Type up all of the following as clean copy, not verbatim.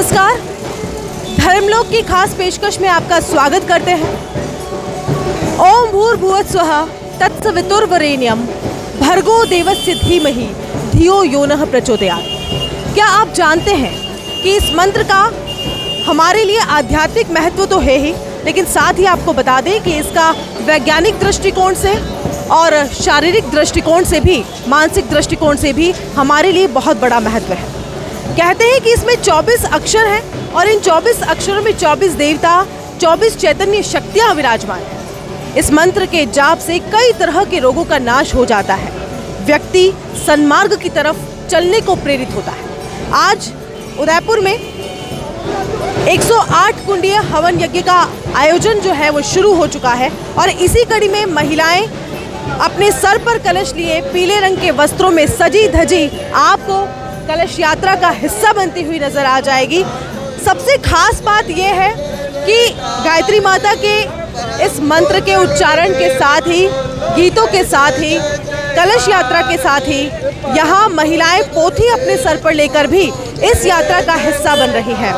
नमस्कार, धर्मलोक की खास पेशकश में आपका स्वागत करते हैं। ओम भूर्भुवः स्वः तत्सवितुर्वरेण्यं भर्गो देवस्य धीमहि धियो यो नः प्रचोदयात्। क्या आप जानते हैं कि इस मंत्र का हमारे लिए आध्यात्मिक महत्व तो है ही, लेकिन साथ ही आपको बता दें कि इसका वैज्ञानिक दृष्टिकोण से और शारीरिक दृष्टिकोण से भी, मानसिक दृष्टिकोण से भी हमारे लिए बहुत बड़ा महत्व है। कहते हैं कि इसमें 24 अक्षर हैं और इन 24 अक्षरों में 24 देवता, 24 चैतन्य शक्तियाँ विराजमान हैं। इस मंत्र के जाप से कई तरह के रोगों का नाश हो जाता है, व्यक्ति सन्मार्ग की तरफ चलने को प्रेरित होता है। आज उदयपुर में 108 कुंडीय हवन यज्ञ का आयोजन जो है वो शुरू हो चुका है और इसी कड़ी में महिलाएं अपने सर पर कलश लिए पीले रंग के वस्त्रों में सजी धजी आपको कलश यात्रा का हिस्सा बनती हुई नजर आ जाएगी। सबसे खास बात यह है कि गायत्री माता के इस मंत्र के उच्चारण के साथ ही, गीतों के साथ ही, कलश यात्रा के साथ ही यहाँ महिलाएं पोथी अपने सर पर लेकर भी इस यात्रा का हिस्सा बन रही हैं।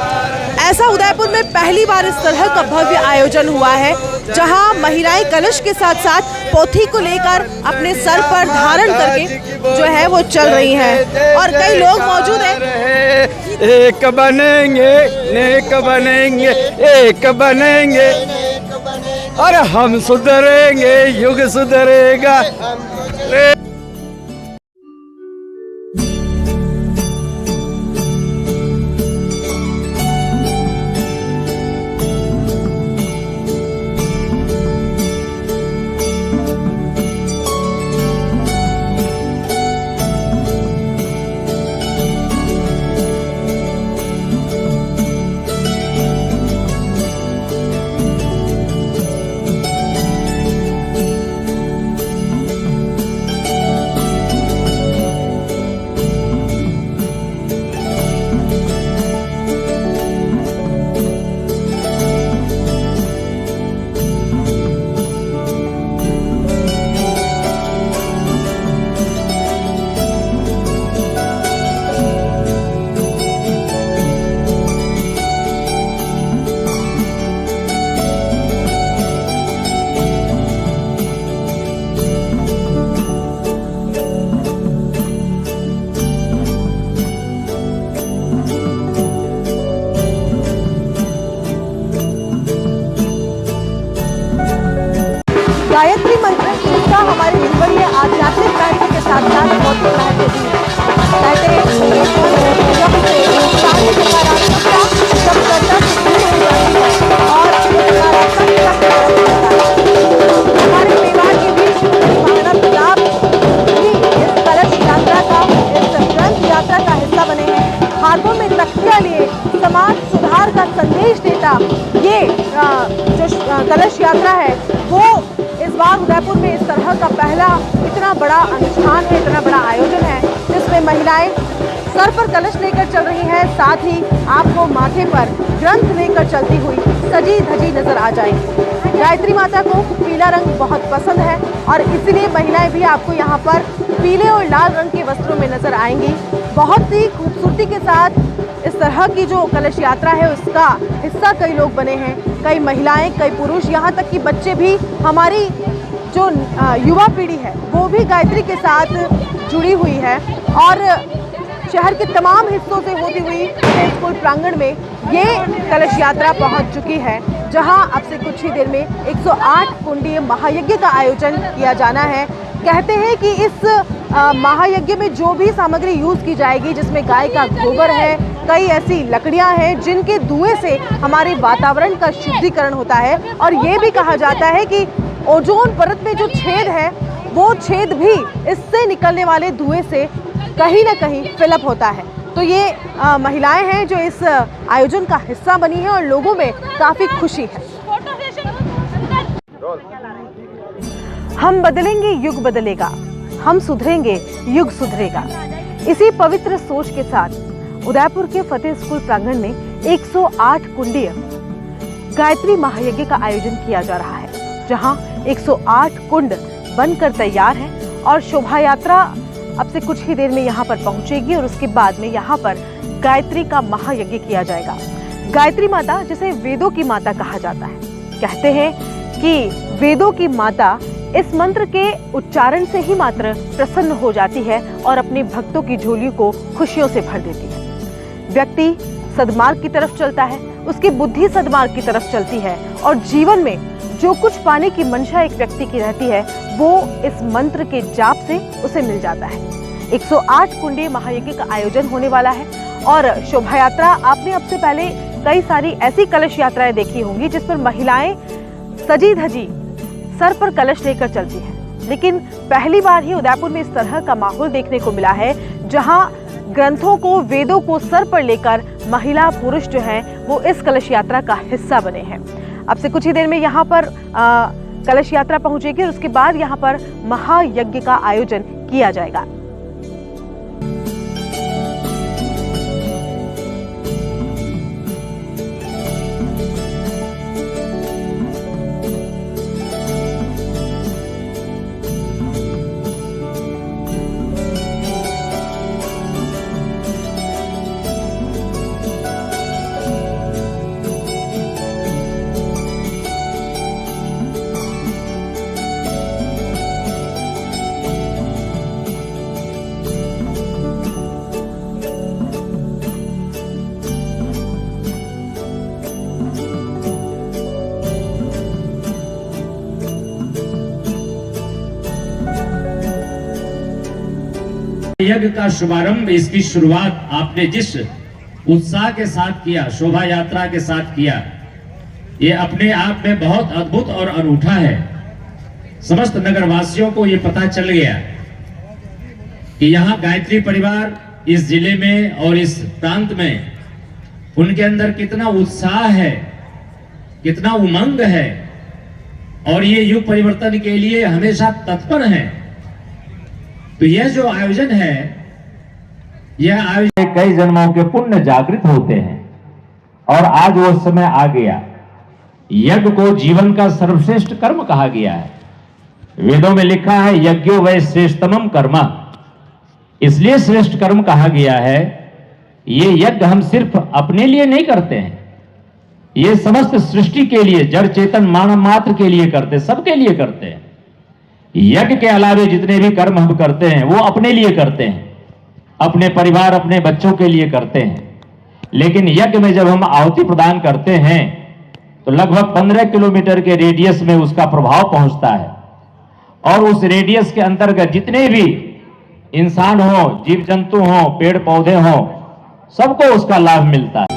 ऐसा उदयपुर में पहली बार इस तरह का भव्य आयोजन हुआ है, जहां महिलाएं कलश के साथ साथ पोथी को लेकर अपने सर पर धारण करके जो है वो चल रही हैं और कई लोग मौजूद हैं। एक बनेंगे, नेक बनेंगे, एक बनेंगे और हम सुधरेंगे, युग सुधरेगा। गायत्री मंत्र जिसका हमारे जीवन में आध्यात्मिक महत्व के साथ साथ भौतिक महत्व भी है। कहते हैं जब से सारी सकारात्मकता सब चर्चा से दूर हो जाती है और हमारे परिवार के बीच महाराज लाभ भी इस कलश यात्रा का, इस ग्रंथ यात्रा का हिस्सा बने हैं। हाथों में तख्तियाँ लिए समाज सुधार का संदेश देता ये जो कलश यात्रा है वो इस बार उदयपुर में इस तरह का पहला इतना बड़ा अनुष्ठान है, इतना बड़ा आयोजन है, जिसमें महिलाएं सर पर कलश लेकर चल रही हैं, साथ ही आपको माथे पर ग्रंथ लेकर चलती हुई सजी धजी नजर आ जाएंगी। गायत्री माता को पीला रंग बहुत पसंद है और इसलिए महिलाएं भी आपको यहाँ पर पीले और लाल रंग के वस्त्रों में नजर आएंगी। बहुत ही खूबसूरती के साथ इस तरह की जो कलश यात्रा है उसका हिस्सा कई लोग बने हैं, कई महिलाएं, कई पुरुष, यहाँ तक कि बच्चे भी। हमारी जो युवा पीढ़ी है वो भी गायत्री के साथ जुड़ी हुई है और शहर के तमाम हिस्सों से होती हुई स्कूल प्रांगण में ये कलश यात्रा पहुंच चुकी है, जहां अब से कुछ ही देर में 108 कुंडीय महायज्ञ का आयोजन किया जाना है। कहते हैं कि इस महायज्ञ में जो भी सामग्री यूज की जाएगी, जिसमें गाय का गोबर है, कई ऐसी लकड़ियां हैं जिनके धुएं से हमारे वातावरण का शुद्धिकरण होता है और ये भी कहा जाता है कि ओजोन परत में जो छेद है वो छेद भी इससे निकलने वाले धुएं से कहीं ना कहीं फिलअप होता है। तो ये महिलाएं हैं जो इस आयोजन का हिस्सा बनी है और लोगों में काफी खुशी है। हम बदलेंगे, युग बदलेगा, हम सुधरेंगे, युग सुधरेगा। इसी पवित्र सोच के साथ उदयपुर के फतेह स्कूल प्रांगण में 108 कुंडीय गायत्री महायज्ञ का आयोजन किया जा रहा है, जहां 108 कुंड बनकर तैयार हैं और शोभा यात्रा अब से कुछ ही देर में यहाँ पर पहुंचेगी और उसके बाद में यहाँ पर गायत्री का महायज्ञ किया जाएगा। गायत्री माता, जिसे वेदों की माता कहा जाता है, कहते हैं कि वेदों की माता इस मंत्र के उच्चारण से ही मात्र प्रसन्न हो जाती है और अपने भक्तों की झोलियों को खुशियों से भर देती है। व्यक्ति सद्मार्ग की तरफ चलता है, उसकी बुद्धि सद्मार्ग की तरफ चलती है और जीवन में जो कुछ पाने की मंशा एक व्यक्ति की रहती है वो इस मंत्र के जाप से उसे मिल जाता है। 108 कुंडे महायज्ञ का आयोजन होने वाला है और शोभा यात्रा, आपने अब से पहले कई सारी ऐसी कलश यात्राएं देखी होंगी जिस पर महिलाएं सजी धजी सर पर कलश लेकर चलती हैं, लेकिन पहली बार ही उदयपुर में इस तरह का माहौल देखने को मिला है जहां ग्रंथों को, वेदों को सर पर लेकर महिला पुरुष जो हैं वो इस कलश यात्रा का हिस्सा बने हैं। अब से कुछ ही देर में यहाँ पर कलश यात्रा पहुंचेगी और उसके बाद यहाँ पर महायज्ञ का आयोजन किया जाएगा। यज्ञ का शुभारंभ, इसकी शुरुआत आपने जिस उत्साह के साथ किया, शोभा यात्रा के साथ किया, ये अपने आप में बहुत अद्भुत और अनूठा है। समस्त नगरवासियों को ये पता चल गया कि यहाँ गायत्री परिवार इस जिले में और इस प्रांत में उनके अंदर कितना उत्साह है, कितना उमंग है और ये युग परिवर्तन के लिए हमेशा तत्पर है। तो यह जो आयोजन है, यह आयोजन कई जन्मों के पुण्य जागृत होते हैं और आज वो समय आ गया। यज्ञ को जीवन का सर्वश्रेष्ठ कर्म कहा गया है। वेदों में लिखा है यज्ञो वै श्रेष्ठतमम कर्म, इसलिए श्रेष्ठ कर्म कहा गया है। ये यज्ञ हम सिर्फ अपने लिए नहीं करते हैं, ये समस्त सृष्टि के लिए, जड़ चेतन मानव मात्र के लिए करते, सबके लिए करते हैं। यज्ञ के अलावे जितने भी कर्म हम करते हैं वो अपने लिए करते हैं, अपने परिवार, अपने बच्चों के लिए करते हैं। लेकिन यज्ञ में जब हम आहुति प्रदान करते हैं तो लगभग 15 किलोमीटर के रेडियस में उसका प्रभाव पहुंचता है और उस रेडियस के अंतर्गत जितने भी इंसान हो, जीव जंतु हो, पेड़ पौधे हो, सबको उसका लाभ मिलता है।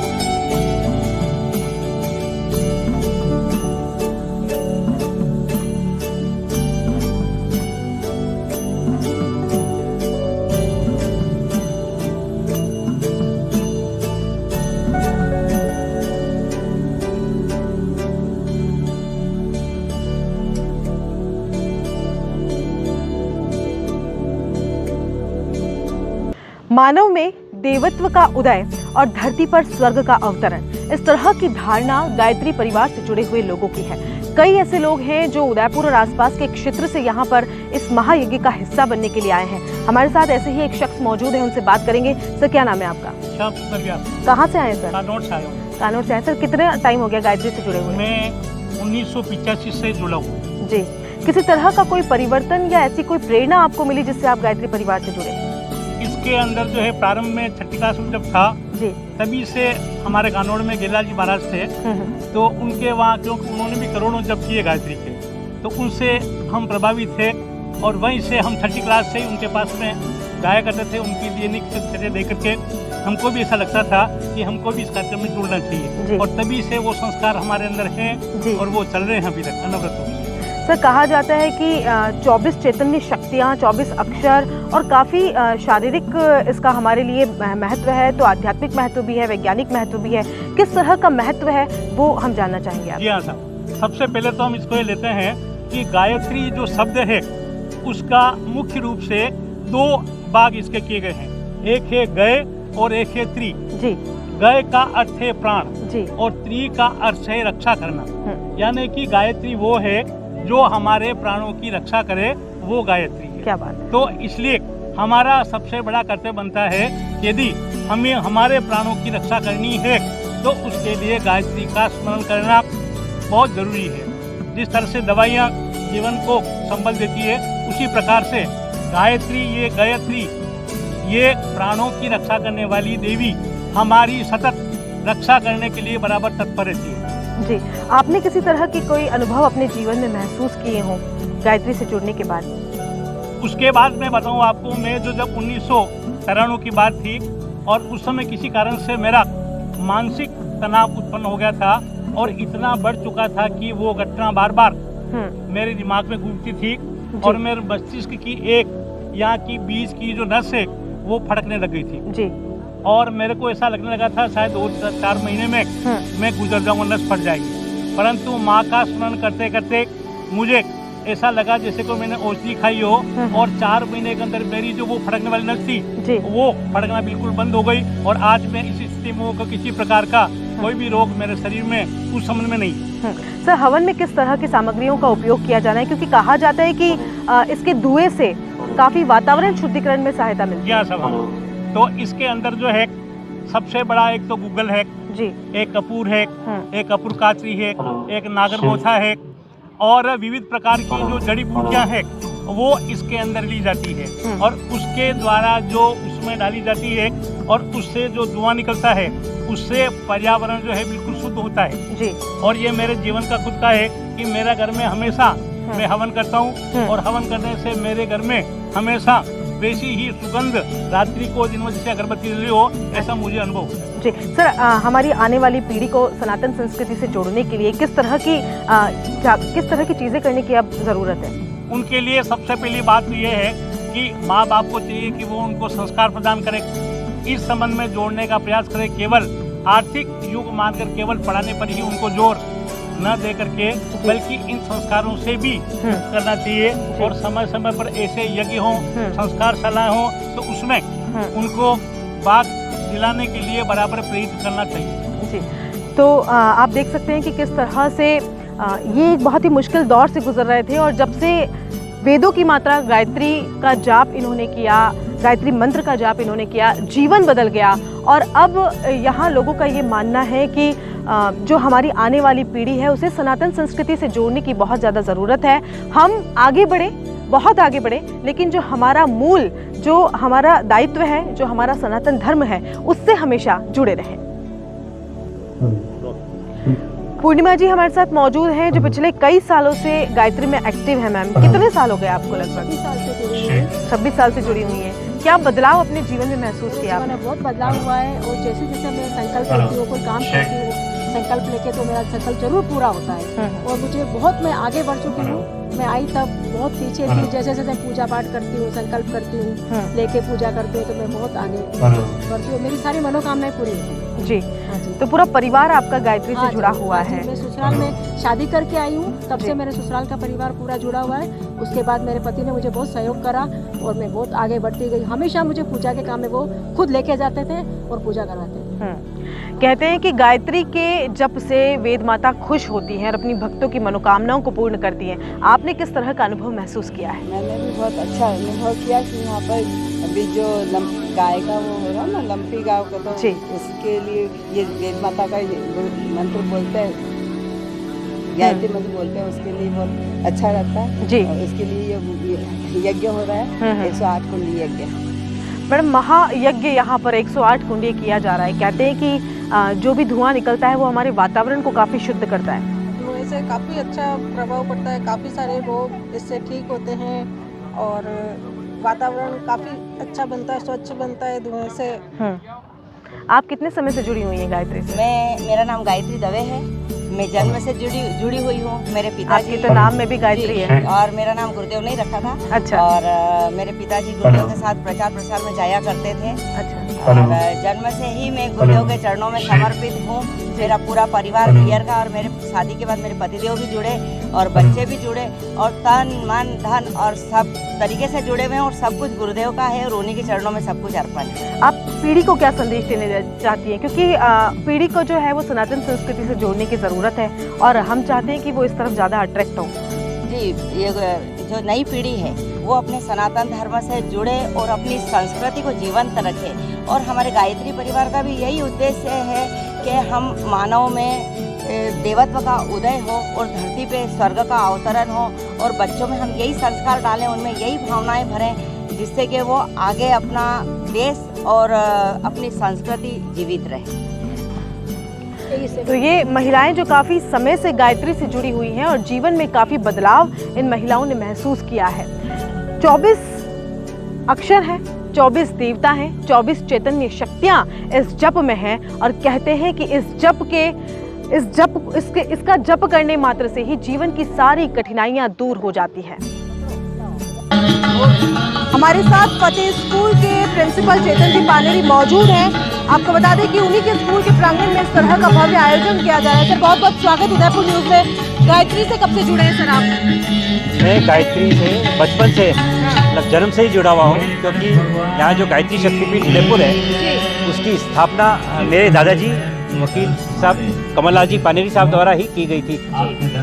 मानव में देवत्व का उदय और धरती पर स्वर्ग का अवतरण, इस तरह की धारणा गायत्री परिवार से जुड़े हुए लोगों की है। कई ऐसे लोग हैं जो उदयपुर और आसपास के क्षेत्र से यहाँ पर इस महायज्ञ का हिस्सा बनने के लिए आए हैं। हमारे साथ ऐसे ही एक शख्स मौजूद है, उनसे बात करेंगे। सर, क्या नाम है आपका? कहाँ से आए सर? कानौर से आया हूँ। कानौर से आए सर। कितने टाइम हो गया गायत्री से जुड़े हुए? मैं 1985 से जुड़ा हूँ जी। किसी तरह का कोई परिवर्तन या ऐसी कोई प्रेरणा आपको मिली जिससे आप गायत्री परिवार से जुड़े? इसके अंदर जो है प्रारंभ में छठी क्लास में जब था जी, तभी से हमारे कानौर में गेलाल जी महाराज थे, तो उनके वहाँ, क्योंकि उन्होंने भी करोड़ों जप किए गायत्री के, तो उनसे हम प्रभावित थे और वहीं से हम छठी क्लास से ही उनके पास में गाया करते थे। उनकी दिनचर्या देख करके हमको भी ऐसा लगता था कि हमको भी इस कार्यक्रम में जुड़ना चाहिए और तभी से वो संस्कार हमारे अंदर हैं और वो चल रहे हैं अभी तक अनवरत रूप से। सर, कहा जाता है कि 24 चैतन्य शक्तियाँ, 24 अक्षर और काफ़ी शारीरिक इसका हमारे लिए महत्व है, तो आध्यात्मिक महत्व भी है, वैज्ञानिक महत्व भी है। किस तरह का महत्व है वो हम जानना चाहेंगे आप। जी हाँ साहब, सबसे पहले तो हम इसको ये लेते हैं कि गायत्री जो शब्द है उसका मुख्य रूप से 2 भाग इसके किए गए हैं। एक है गय और एक है त्री जी। गय का अर्थ है प्राण जी और त्री का अर्थ है रक्षा करना, यानी कि गायत्री वो है जो हमारे प्राणों की रक्षा करे, वो गायत्री है। क्या बात है। तो इसलिए हमारा सबसे बड़ा कर्तव्य बनता है यदि हमें हमारे प्राणों की रक्षा करनी है तो उसके लिए गायत्री का स्मरण करना बहुत ज़रूरी है। जिस तरह से दवाइयाँ जीवन को संबल देती है उसी प्रकार से गायत्री ये प्राणों की रक्षा करने वाली देवी हमारी सतत रक्षा करने के लिए बराबर तत्पर रहती है। जी, आपने किसी तरह की कोई अनुभव अपने जीवन में महसूस किए हों गायत्री से जुड़ने के बाद? उसके बाद मैं बताऊं आपको, मैं जो जब 1993 की बात थी और उस समय किसी कारण से मेरा मानसिक तनाव उत्पन्न हो गया था और इतना बढ़ चुका था कि वो घटना बार बार मेरे दिमाग में घूमती थी और मेरे मस्तिष्क की एक यहाँ की बीच की जो नस है वो फड़कने लग गई थी जी। और मेरे को ऐसा लगने लगा था शायद 2-4 महीने में मैं गुजर जाऊंगा, नस फट जाएगी। परंतु माँ का स्मरण करते करते मुझे ऐसा लगा जैसे कोई मैंने औषधि खाई हो और 4 महीने के अंदर मेरी जो वो फड़कने वाली नस थी वो फड़कना बिल्कुल बंद हो गई और आज मैं इस स्थिति में हूं, किसी प्रकार का कोई भी रोग मेरे शरीर में उस समय में नहीं। सर, हवन में किस तरह की सामग्रियों का उपयोग किया जाना है, क्योंकि कहा जाता है कि इसके धुएं से काफी वातावरण शुद्धिकरण में सहायता मिलती है? तो इसके अंदर जो है सबसे बड़ा एक तो गूगल है जी, एक कपूर है, एक कपूर काचरी है, एक नागरमोथा है और विविध प्रकार की जो जड़ी बूटियां हैं वो इसके अंदर ली जाती है और उसके द्वारा जो उसमें डाली जाती है और उससे जो धुआं निकलता है उससे पर्यावरण जो है बिल्कुल शुद्ध होता है जी। और ये मेरे जीवन का खुद का है कि मेरा घर में हमेशा मैं हवन करता हूँ और हवन करने से मेरे घर में हमेशा वैसी ही सुगंध रात्रि को दिन में जैसे अगरबत्ती जली हो ऐसा मुझे अनुभव है। जी सर, हमारी आने वाली पीढ़ी को सनातन संस्कृति से जोड़ने के लिए किस तरह की चीजें करने की अब जरूरत है? उनके लिए सबसे पहली बात ये है कि माँ बाप को चाहिए कि वो उनको संस्कार प्रदान करें, इस संबंध में जोड़ने का प्रयास करें। केवल आर्थिक युग मानकर केवल पढ़ाने पर ही उनको जोर न दे करके बल्कि इन संस्कारों से भी करना चाहिए और समय समय पर ऐसे यज्ञ हों, संस्कारशालाएं हों तो उसमें उनको बात दिलाने के लिए बराबर प्रेरित करना चाहिए। जी, तो आप देख सकते हैं कि किस तरह से ये एक बहुत ही मुश्किल दौर से गुजर रहे थे और जब से वेदों की मात्रा गायत्री का जाप इन्होंने किया, गायत्री मंत्र का जाप इन्होंने किया, जीवन बदल गया। और अब यहाँ लोगों का ये मानना है कि जो हमारी आने वाली पीढ़ी है उसे सनातन संस्कृति से जोड़ने की बहुत ज़्यादा ज़रूरत है। हम आगे बढ़े, बहुत आगे बढ़े, लेकिन जो हमारा मूल, जो हमारा दायित्व है, जो हमारा सनातन धर्म है, उससे हमेशा जुड़े रहें। पूर्णिमा जी हमारे साथ मौजूद हैं जो पिछले कई सालों से गायत्री में एक्टिव है। मैम, कितने साल हो गए आपको? लगभग 26 साल से जुड़ी हुई हैं। क्या बदलाव अपने जीवन में महसूस किया आपने? बहुत बदलाव हुआ है और जैसे जैसे मैं संकल्प करती हूँ, कोई काम करती हूँ, संकल्प लेके तो मेरा संकल्प जरूर पूरा होता है और मुझे बहुत, मैं आगे बढ़ चुकी हूँ। मैं आई तब बहुत पीछे थी, जैसे जैसे पूजा पाठ करती हूँ, संकल्प करती हूँ, लेके पूजा करती हूँ तो मैं बहुत आगे बढ़ती हूँ। मेरी सारी मनोकामनाएं पूरी होती हैं। जी, तो पूरा परिवार आपका गायत्री से जुड़ा हुआ है? मैं ससुराल में शादी करके आई हूँ, तब से मेरे ससुराल का परिवार पूरा जुड़ा हुआ है। उसके बाद मेरे पति ने मुझे बहुत सहयोग करा और मैं बहुत आगे बढ़ती गई। हमेशा मुझे पूजा के काम में वो खुद लेके जाते थे और पूजा करवाते थे। कहते हैं कि गायत्री के जप से वेद माता खुश होती हैं और अपनी भक्तों की मनोकामनाओं को पूर्ण करती हैं। आपने किस तरह का अनुभव महसूस किया है? मैंने भी बहुत अच्छा अनुभव किया कि यहाँ पर अभी जो गाय का वो हो रहा ना, लंपी गाँव का, तो उसके लिए ये वेद माता का मंत्र बोलते हैं, गायत्री मंत्र बोलते हैं, उसके लिए बहुत अच्छा रहता है जी। और उसके लिए ये यज्ञ हो रहा है, 108 कुंडी यज्ञ। मैडम, महायज्ञ यहाँ पर 108 कुंडी किया जा रहा है। कहते हैं कि जो भी धुआं निकलता है वो हमारे वातावरण को काफ़ी शुद्ध करता है। धुएं से काफ़ी अच्छा प्रभाव पड़ता है, काफ़ी सारे रोग इससे ठीक होते हैं और वातावरण काफ़ी अच्छा बनता है, स्वच्छ बनता है धुएं से। आप कितने समय से जुड़ी हुई हैं गायत्री से? मेरा नाम गायत्री दवे है। मैं जन्म से जुड़ी हुई हूँ। मेरे पिताजी, आपके तो नाम में भी गायत्री है। और मेरा नाम गुरुदेव नहीं रखा था। अच्छा। और मेरे पिताजी गुरुदेव के साथ प्रचार प्रसार में जाया करते थे। अच्छा। और जन्म से ही मैं गुरुदेव के चरणों में समर्पित हूँ। मेरा पूरा परिवार नियर का, और मेरे शादी के बाद मेरे पतिदेव भी जुड़े और बच्चे भी जुड़े और तन मन धन और सब तरीके से जुड़े हुए हैं और सब कुछ गुरुदेव का है और उन्हीं के चरणों में सब कुछ अर्पण है। आप पीढ़ी को क्या संदेश देने चाहती हैं? क्योंकि पीढ़ी को जो है वो सनातन संस्कृति से जोड़ने की ज़रूरत है और हम चाहते हैं कि वो इस तरफ ज़्यादा अट्रैक्ट हो। जी, ये जो नई पीढ़ी है वो अपने सनातन धर्म से जुड़े और अपनी संस्कृति को जीवंत रखें। और हमारे गायत्री परिवार का भी यही उद्देश्य है कि हम मानव में देवत्व का उदय हो और धरती पे स्वर्ग का अवतरण हो, और बच्चों में हम यही संस्कार डालें, उनमें यही भावनाएं भरें, जिससे कि वो आगे अपना देश और अपनी संस्कृति जीवित रहे। तो ये महिलाएं जो काफ़ी समय से गायत्री से जुड़ी हुई हैं और जीवन में काफ़ी बदलाव इन महिलाओं ने महसूस किया है। 24 अक्षर हैं, 24 देवता हैं, 24 चैतन्य शक्तियां इस जप में हैं, और कहते हैं कि इसका जप करने मात्र से ही जीवन की सारी कठिनाइयां दूर हो जाती हैं। हमारे साथ फतेह स्कूल के प्रिंसिपल चेतन जी पानेरी मौजूद हैं। आपको बता दें कि उन्हीं के स्कूल के प्रांगण में इस तरह का भव्य आयोजन किया जा रहा है। सर, बहुत बहुत स्वागत उदयपुर न्यूज में। गायत्री से कब से जुड़े हैं सर आप? मैं गायत्री से बचपन से, मतलब जन्म से ही जुड़ा हुआ हूँ, क्योंकि यहाँ जो गायत्री शक्तिपीठ उदयपुर है उसकी स्थापना मेरे दादाजी वकील साहब कमललाल जी पानेरी साहब द्वारा ही की गई थी।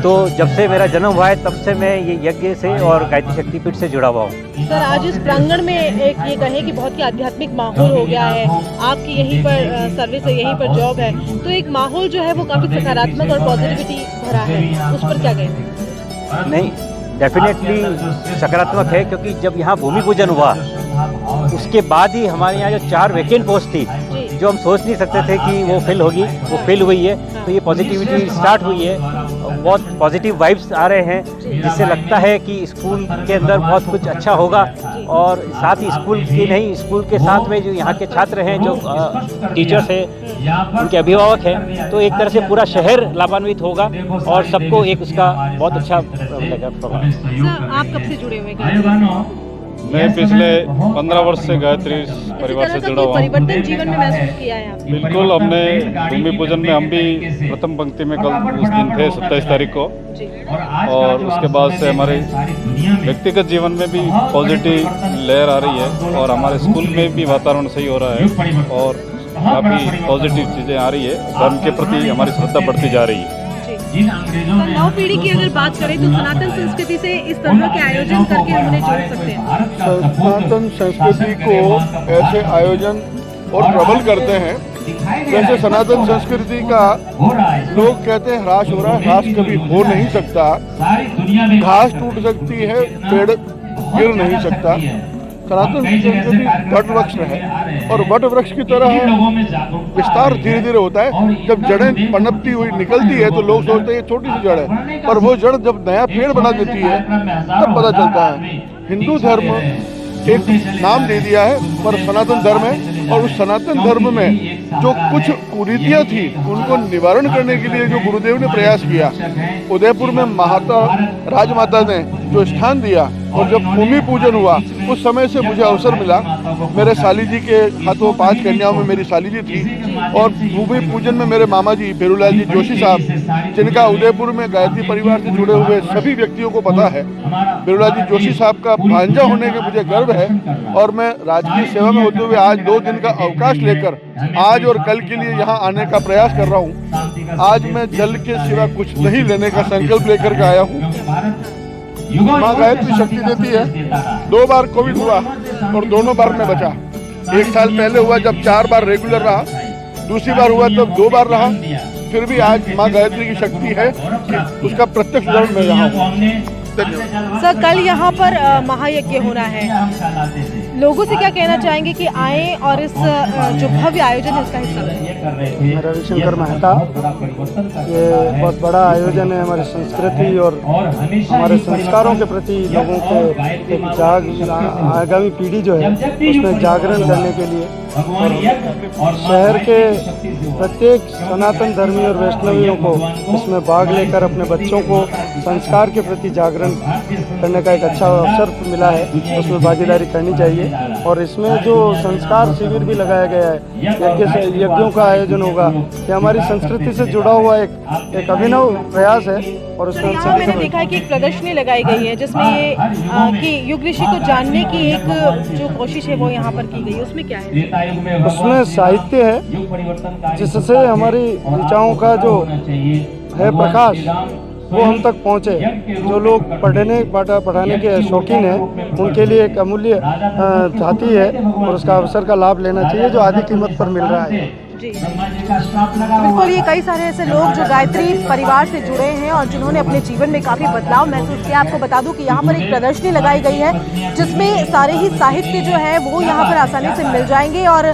तो जब से मेरा जन्म हुआ है तब से मैं ये यज्ञ से और गायत्री शक्तिपीठ से जुड़ा हुआ हूँ। सर, आज इस प्रांगण में एक ये कहें कि बहुत ही आध्यात्मिक माहौल हो गया है। आपकी यहीं पर सर्विस है, यहीं पर जॉब है, तो एक माहौल जो है वो काफ़ी सकारात्मक और पॉजिटिविटी भरा है, उस पर क्या कहें? नहीं, डेफिनेटली सकारात्मक है, क्योंकि जब यहाँ भूमि पूजन हुआ उसके बाद ही हमारे यहाँ जो 4 वैकेंट पोस्ट थी, जो हम सोच नहीं सकते थे कि वो फिल होगी, वो फिल हुई है। तो ये पॉजिटिविटी स्टार्ट हुई है, बहुत पॉजिटिव वाइब्स आ रहे हैं, जिससे लगता है कि स्कूल के अंदर बहुत कुछ अच्छा होगा। और साथ ही स्कूल की नहीं, स्कूल के साथ में जो यहाँ के छात्र हैं, जो टीचर्स हैं, उनके अभिभावक हैं, तो एक तरह से पूरा शहर लाभान्वित होगा और सबको एक उसका बहुत अच्छा लगेगा। आप कब से जुड़े हुए हैं? मैं पिछले 15 वर्ष से गायत्री परिवार से जुड़ा हुआ हूँ। परिवर्तन जीवन में महसूस किया है आपने? बिल्कुल, हमने भूमि पूजन में हम भी प्रथम पंक्ति में कल उस दिन थे 27 तारीख को, और उसके बाद से हमारे व्यक्तिगत जीवन में भी पॉजिटिव लहर आ रही है, और हमारे स्कूल में भी वातावरण सही हो रहा है और काफ़ी पॉजिटिव चीज़ें आ रही है। धर्म के प्रति हमारी श्रद्धा बढ़ती जा रही है। नव पीढ़ी की अगर बात करें तो सनातन संस्कृति से इस तरह के आयोजन करके उन्हें जोड़ सकते हैं। सनातन संस्कृति को ऐसे आयोजन और प्रबल करते हैं, जैसे सनातन संस्कृति का लोग कहते हैं ह्रास हो रहा है, ह्रास कभी हो नहीं सकता। घास टूट सकती है, पेड़ गिर नहीं सकता। सनातन संस्कृति वट वृक्ष है, और वट वृक्ष की तरह विस्तार धीरे धीरे होता है। जब जड़ें पनपती हुई निकलती है तो लोग सोचते हैं ये छोटी सी जड़ है, पर वो जड़ जब नया पेड़ बना देती है तब पता चलता है। हिंदू धर्म एक नाम दे दिया है, पर सनातन धर्म है, और उस सनातन धर्म में जो कुछ कुरीतियाँ थी उनको निवारण करने के लिए जो गुरुदेव ने प्रयास किया, उदयपुर में माता राजमाता ने जो स्थान दिया, और जब भूमि पूजन हुआ उस समय से मुझे अवसर मिला। मेरे साली जी के हाथों 5 कन्याओं में मेरी साली जी थी, और भूमि पूजन में मेरे मामा जी भेरूलाल जी जोशी साहब, जिनका उदयपुर में गायत्री परिवार से जुड़े हुए सभी व्यक्तियों को पता है। भेरूलाल जी जोशी साहब का भांजा होने के मुझे गर्व है, और मैं राजकीय सेवा में होते हुए आज 2 दिन का अवकाश लेकर आज और कल के लिए यहाँ आने का प्रयास कर रहा हूँ। आज मैं जल के सिवा कुछ नहीं लेने का संकल्प लेकर के आया हूँ। माँ गायत्री शक्ति देती है। 2 बार कोविड हुआ और दोनों बार मैं बचा। 1 साल पहले हुआ जब 4 बार रेगुलर रहा, दूसरी बार हुआ तब 2 बार रहा, फिर भी आज माँ गायत्री की शक्ति है कि उसका प्रत्यक्ष उदाहरण मैं यहाँ हूँ। सर, कल यहाँ पर महायज्ञ होना है, लोगों से क्या कहना चाहेंगे कि आए और इस जो भव्य आयोजन है उसका हिस्सा बनें? मैं रविशंकर मेहता। ये बहुत बड़ा आयोजन है हमारी संस्कृति और हमारे संस्कारों के प्रति लोगों को एक आगामी पीढ़ी जो है उसमें जागरण करने के लिए, और शहर के प्रत्येक सनातन धर्मी और वैष्णवियों को इसमें भाग लेकर अपने बच्चों को संस्कार के प्रति जागरण करने का एक अच्छा अवसर मिला है, उसमें भागीदारी करनी चाहिए। और इसमें जो संस्कार शिविर भी लगाया गया है, यज्ञों का आयोजन होगा, ये हमारी संस्कृति से जुड़ा हुआ एक अभिनव प्रयास है। और उसमें मैंने देखा है कि एक प्रदर्शनी लगाई गई है जिसमें ये कि युग ऋषि को जानने की एक जो कोशिश है वो यहाँ पर की गई, उसमें क्या है? उसमें साहित्य है जिससे हमारी ऋचाओं का जो है प्रकाश वो हम तक पहुँचे। जो लोग पढ़ाने के शौकीन हैं उनके लिए एक अमूल्य जाति है और उसका अवसर का लाभ लेना चाहिए जो आधी कीमत पर मिल रहा है। जी बिल्कुल, ये कई सारे ऐसे लोग जो गायत्री परिवार से जुड़े हैं और जिन्होंने अपने जीवन में काफ़ी बदलाव महसूस किया। आपको बता दूं कि यहाँ पर एक प्रदर्शनी लगाई गई है जिसमें सारे ही साहित्य जो है वो यहाँ पर आसानी से मिल जाएंगे और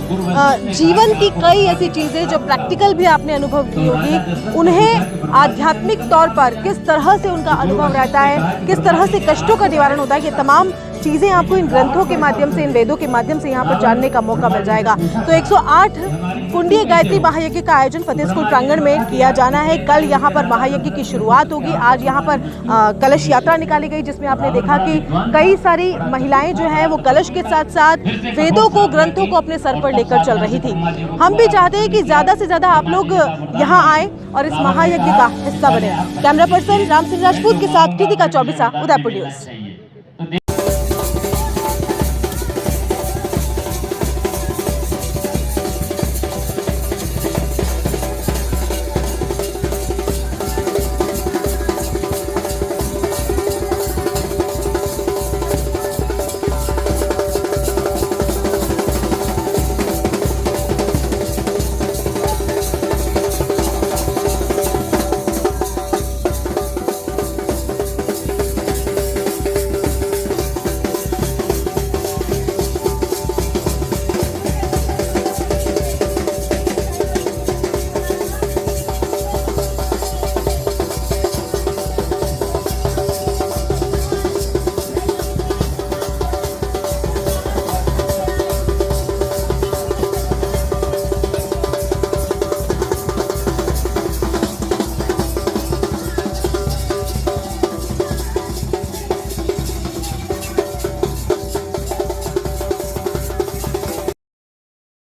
जीवन की कई ऐसी चीज़ें जो प्रैक्टिकल भी आपने अनुभव की होगी, उन्हें आध्यात्मिक तौर पर किस तरह से उनका अनुभव रहता है, किस तरह से कष्टों का निवारण होता है, ये तमाम चीज़ें आपको इन ग्रंथों के माध्यम से, इन वेदों के माध्यम से यहाँ पर जानने का मौका मिल जाएगा। तो 108 कुंडीय गायत्री महायज्ञ का आयोजन फतेह स्कूल प्रांगण में किया जाना है। कल यहाँ पर महायज्ञ की शुरुआत होगी। आज यहाँ पर कलश यात्रा निकाली गई जिसमें आपने देखा कि कई सारी महिलाएं जो हैं वो कलश के साथ साथ वेदों को, ग्रंथों को अपने सर पर लेकर चल रही थी। हम भी चाहते हैं कि ज़्यादा से ज़्यादा आप लोग यहाँ आए और इस महायज्ञ का हिस्सा बने। कैमरा पर्सन राम सिंह राजपूत के साथ कृतिका चौबीसा, उदयपुर न्यूज़।